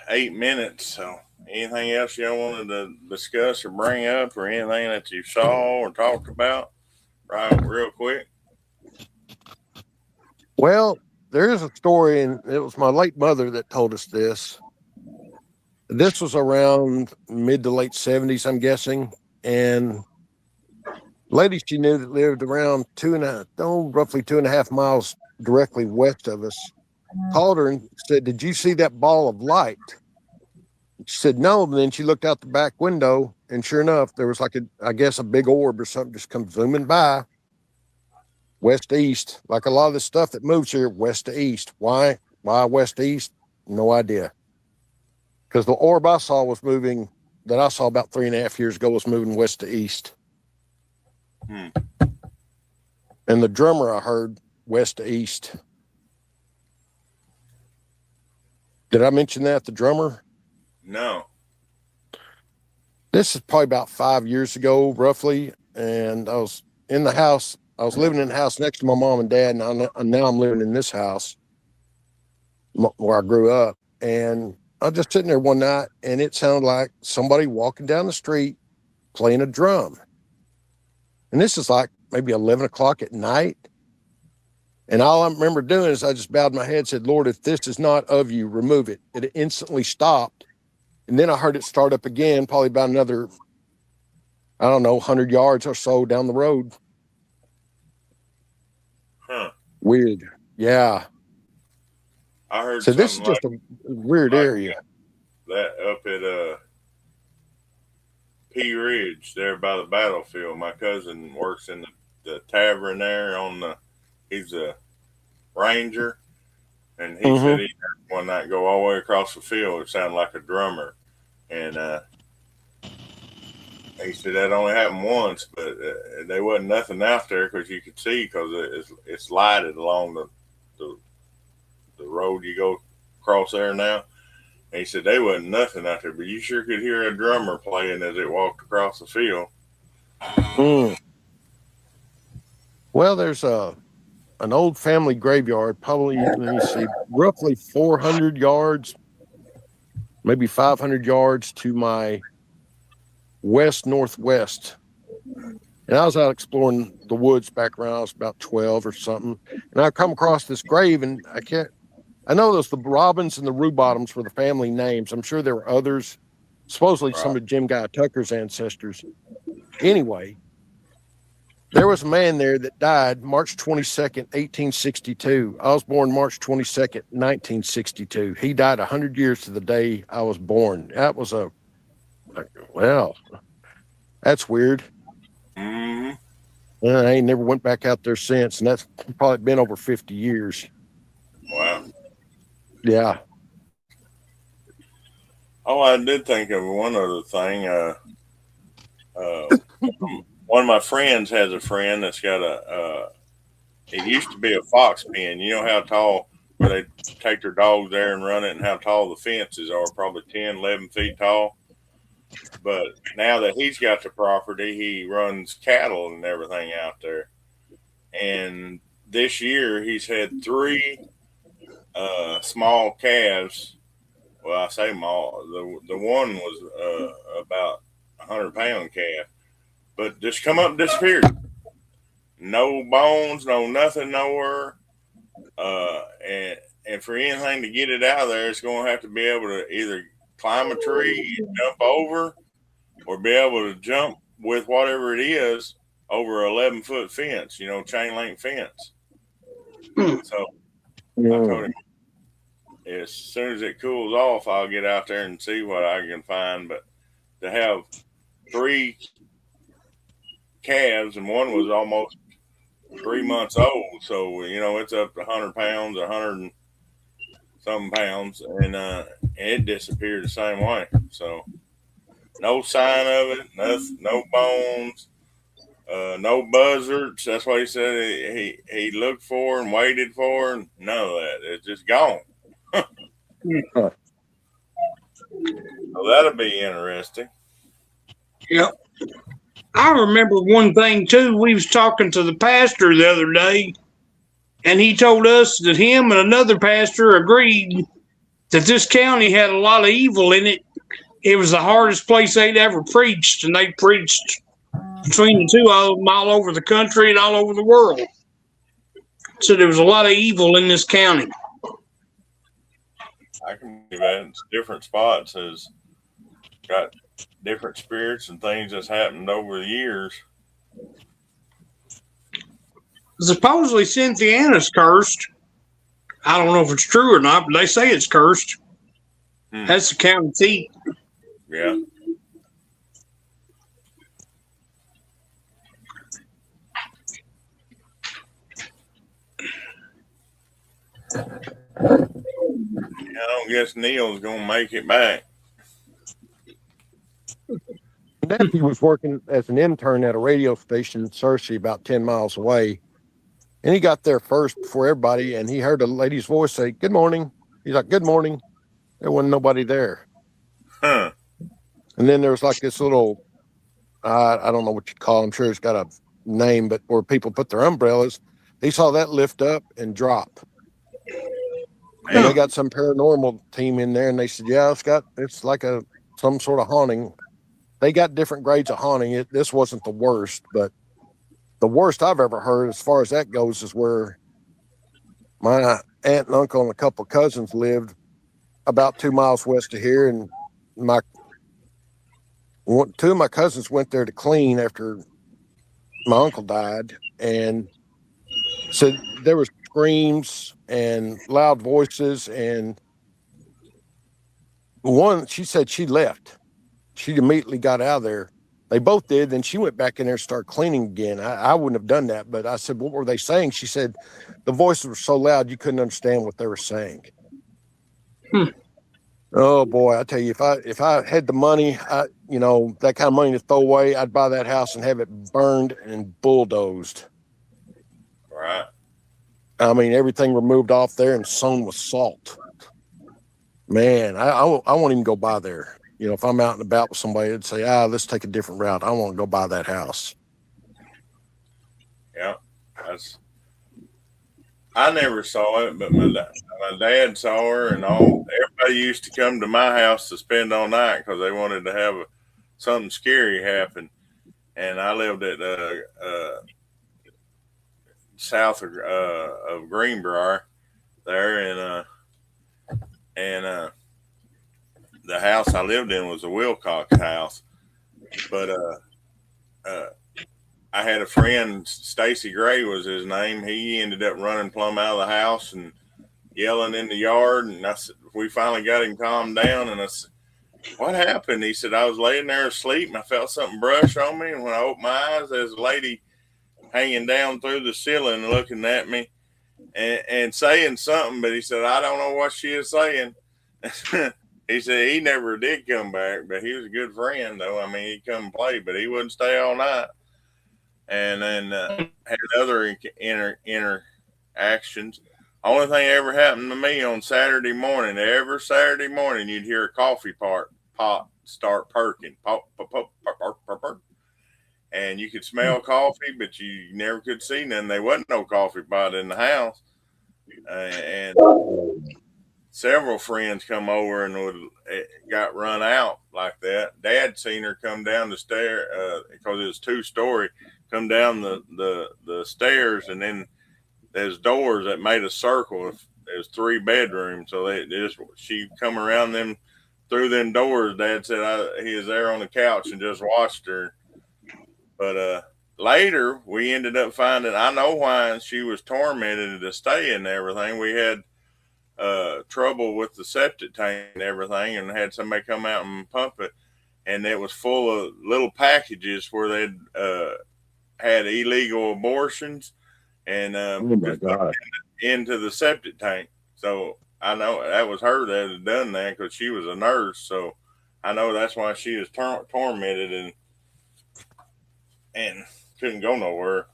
8 minutes, so anything else y'all wanted to discuss or bring up, or anything that you saw or talked about, right, real quick? Well, there is a story, and it was my late mother that told us this. This was around mid to late 70s, I'm guessing. And lady she knew that lived around roughly 2.5 miles directly west of us called her and said, "Did you see that ball of light?" She said, "No." And then she looked out the back window and sure enough, there was like I guess a big orb or something just come zooming by, west to east. Like a lot of the stuff that moves here, west to east. Why west to east? No idea. Because the orb I saw was moving, that I saw about 3.5 years ago, was moving west to east. And the drummer I heard west to east. Did I mention that, the drummer? No. This is probably about 5 years ago, roughly. And I was in the house. I was living in the house next to my mom and dad. And now I'm living in this house where I grew up. And I was just sitting there one night, and it sounded like somebody walking down the street playing a drum. And this is like maybe 11 o'clock at night. And all I remember doing is I just bowed my head and said, Lord, if this is not of you, remove it. It instantly stopped. And then I heard it start up again, probably about another, 100 yards or so down the road. Huh. Weird. Yeah. I heard so this is just a weird area. That up at P Ridge there by the battlefield. My cousin works in the tavern there he's a ranger, and he said he heard one night go all the way across the field. It sounded like a drummer, and he said that only happened once, but there wasn't nothing out there because you could see because it's lighted along the road you go across there now. And he said there wasn't nothing out there, but you sure could hear a drummer playing as it walked across the field. Well, there's an old family graveyard, probably, let me see, roughly 400 yards, maybe 500 yards to my west-northwest. And I was out exploring the woods back around, I was about 12 or something. And I come across this grave, and I know those the Robbins and the Rue-Bottoms were the family names. I'm sure there were others, supposedly some of Jim Guy Tucker's ancestors. Anyway, there was a man there that died March 22nd, 1862. I was born March 22nd, 1962. He died 100 years to the day I was born. That was that's weird. I ain't never went back out there since, and that's probably been over 50 years. Wow. Yeah. Oh, I did think of one other thing. One of my friends has a friend that's got it used to be a fox pen. You know how tall, where they take their dogs there and run it, and how tall the fences are, probably 10, 11 feet tall. But now that he's got the property, he runs cattle and everything out there. And this year he's had 3 small calves. Well, I say small. The one was about 100-pound calf, but just come up and disappeared. No bones, no nothing, nowhere. And for anything to get it out of there, it's going to have to be able to either climb a tree, jump over, or be able to jump with whatever it is over an 11-foot fence, chain link fence. So I told him, as soon as it cools off, I'll get out there and see what I can find. But to have 3 calves, and one was almost 3 months old, so it's up to 100 pounds, 100 and something pounds, and it disappeared the same way. So no sign of it, nothing, no bones, no buzzards. That's what he said he looked for and waited for, and none of that. It's just gone. So that'll be interesting. Yep. I remember one thing too. We was talking to the pastor the other day, and he told us that him and another pastor agreed that this county had a lot of evil in it. It was the hardest place they'd ever preached, and they preached between the two of them all over the country and all over the world. So there was a lot of evil in this county. I can believe that. It's different spots has got different spirits and things that's happened over the years. Supposedly Cynthiana's cursed. I don't know if it's true or not, but they say it's cursed. That's the county seat. Yeah. guess Neil's gonna make it back. Nephew was working as an intern at a radio station in Searcy, about 10 miles away. And he got there first before everybody, and he heard a lady's voice say, "Good morning." He's like, "Good morning." There wasn't nobody there. Huh. And then there was like this little, I don't know what you call it. I'm sure it's got a name, but where people put their umbrellas. He saw that lift up and drop. And they got some paranormal team in there, and they said, "Yeah, it's like some sort of haunting." They got different grades of haunting. This wasn't the worst, but the worst I've ever heard, as far as that goes, is where my aunt and uncle and a couple of cousins lived about 2 miles west of here, and two of my cousins went there to clean after my uncle died, and said there was screams and loud voices, and she said she left. She immediately got out of there. They both did. Then she went back in there and started cleaning again. I wouldn't have done that, but I said, "What were they saying?" She said the voices were so loud you couldn't understand what they were saying. Oh boy, I tell you, if I had the money, that kind of money to throw away, I'd buy that house and have it burned and bulldozed. Right. I mean, everything removed off there and sown with salt. Man, I won't even go by there. If I'm out and about with somebody, I'd say, let's take a different route. I won't go by that house. Yeah, I never saw it, but my dad saw her, and everybody used to come to my house to spend all night because they wanted to have something scary happen. And I lived at south of Greenbrier there, and the house I lived in was a Wilcox house, but I had a friend, Stacy Gray was his name. He ended up running plumb out of the house and yelling in the yard. And we finally got him calmed down. And I said, "What happened?" He said, "I was laying there asleep and I felt something brush on me. And when I opened my eyes, there's a lady hanging down through the ceiling looking at me and saying something." But he said, "I don't know what she is saying." He said he never did come back, but he was a good friend, though. I mean, he'd come and play, but he wouldn't stay all night. And then had other interactions. Only thing ever happened to me on Saturday morning, every Saturday morning, you'd hear a coffee pot start perking. Pop, pop, pop, pop, pop, pop, pop. And you could smell coffee, but you never could see none. There wasn't no coffee pot in the house. And several friends come over and got run out like that. Dad seen her come down the stair because it was 2-story. Come down the stairs, and then there's doors that made a circle. There's 3 bedrooms, so she come around them through them doors. Dad said he was there on the couch and just watched her. But later we ended up finding, I know why she was tormented to stay and everything. We had trouble with the septic tank and everything, and had somebody come out and pump it, and it was full of little packages where they'd had illegal abortions and into the septic tank. So I know that was her that had done that because she was a nurse. So I know that's why she was tormented and couldn't go nowhere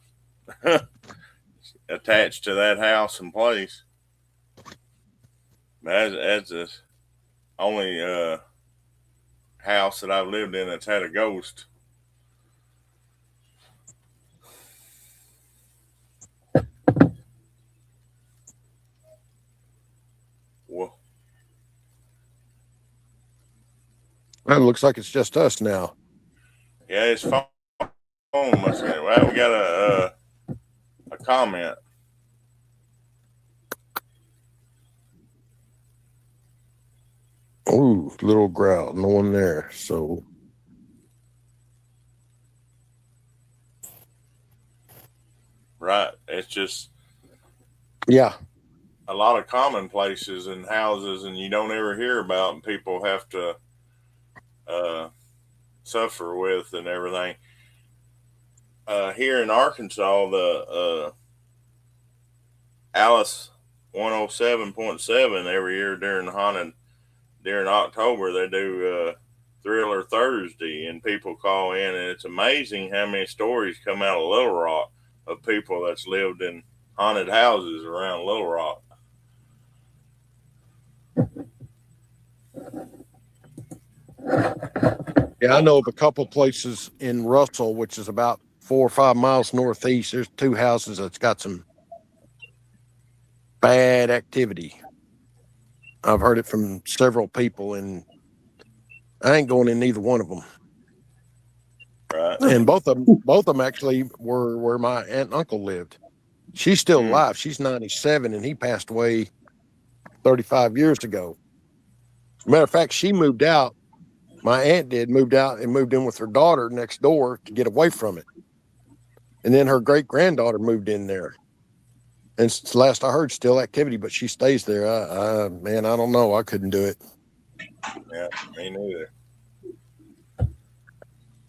attached to that house and place. That's the only house that I've lived in that's had a ghost. Well, It looks like it's just us now. yeah, it's phone. Well, we got a comment. Ooh, little growl, no one there. So Right. It's just yeah, a lot of commonplaces in houses, and you don't ever hear about, and people have to suffer with and everything. Here in Arkansas, the Alice 107.7 every year during the haunted during October they do Thriller Thursday, and people call in, and it's amazing how many stories come out of Little Rock of people that's lived in haunted houses around Little Rock. Yeah, I know of a couple places in Russell, which is about 4 or 5 miles northeast. There's 2 houses that's got some bad activity. I've heard it from several people, and I ain't going in neither one of them. Right. And both of them actually were where my aunt and uncle lived. She's still alive. She's 97, and he passed away 35 years ago. Matter of fact, she moved out. My aunt moved out and moved in with her daughter next door to get away from it. And then her great granddaughter moved in there. And last I heard, still activity, but she stays there. Man, I don't know. I couldn't do it. Yeah, me neither.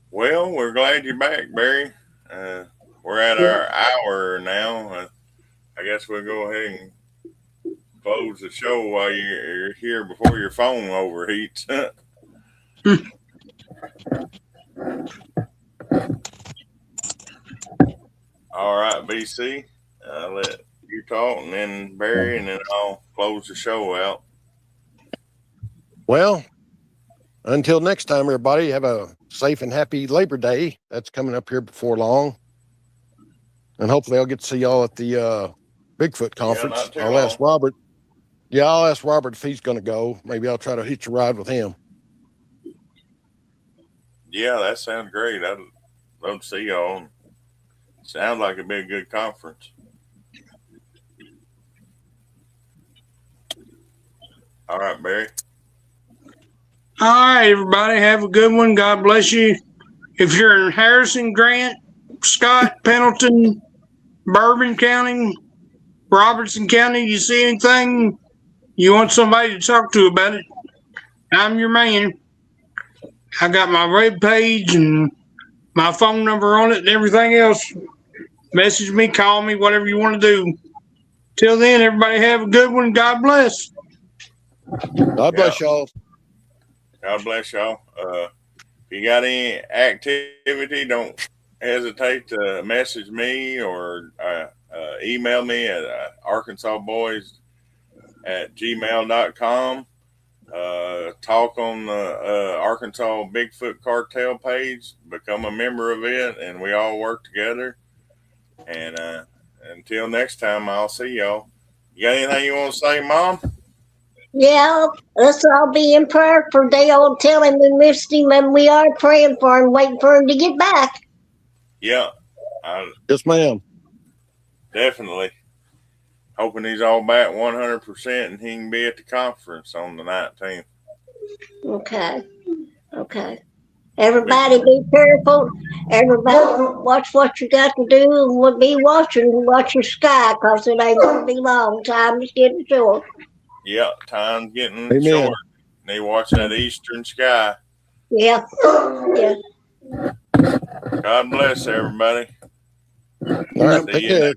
Well, we're glad you're back, Barry. We're at our hour now. I guess we'll go ahead and close the show while you're here before your phone overheats. All right, BC. I'll let you talk, and then Barry, and then I'll close the show out. Well, until next time, everybody, have a safe and happy Labor Day. That's coming up here before long. And hopefully I'll get to see y'all at the Bigfoot conference. Yeah, I'll ask Robert. Yeah, I'll ask Robert if he's going to go. Maybe I'll try to hitch a ride with him. Yeah, that sounds great. I'd love to see y'all. Sounds like it'd be a good conference. All right, Barry. All right, everybody, have a good one. God bless you. If you're in Harrison, Grant, Scott, Pendleton, Bourbon County, Robertson County, you see anything you want somebody to talk to about it, I'm your man. I got my web page and my phone number on it and everything else. Message me, call me, whatever you want to do. Till then, everybody have a good one. God bless. God bless y'all. God bless y'all. If you got any activity, don't hesitate to message me or email me at arkansasboys@gmail.com. Talk on the Arkansas Bigfoot Cartel page. Become a member of it, and we all work together. And until next time, I'll see y'all. You got anything you want to say, Mom? Yeah, let's all be in prayer for Dale. Tell him we missed him and we are praying for him, waiting for him to get back. Yeah. Yes, ma'am. Definitely. Hoping he's all back 100% and he can be at the conference on the 19th. Okay. Everybody be careful. Everybody watch what you got to do and be watching. Watch your sky because it ain't going to be long. Time is getting short. Yeah, time's getting short. And they watch that eastern sky. Yeah. God bless everybody. All right, take care.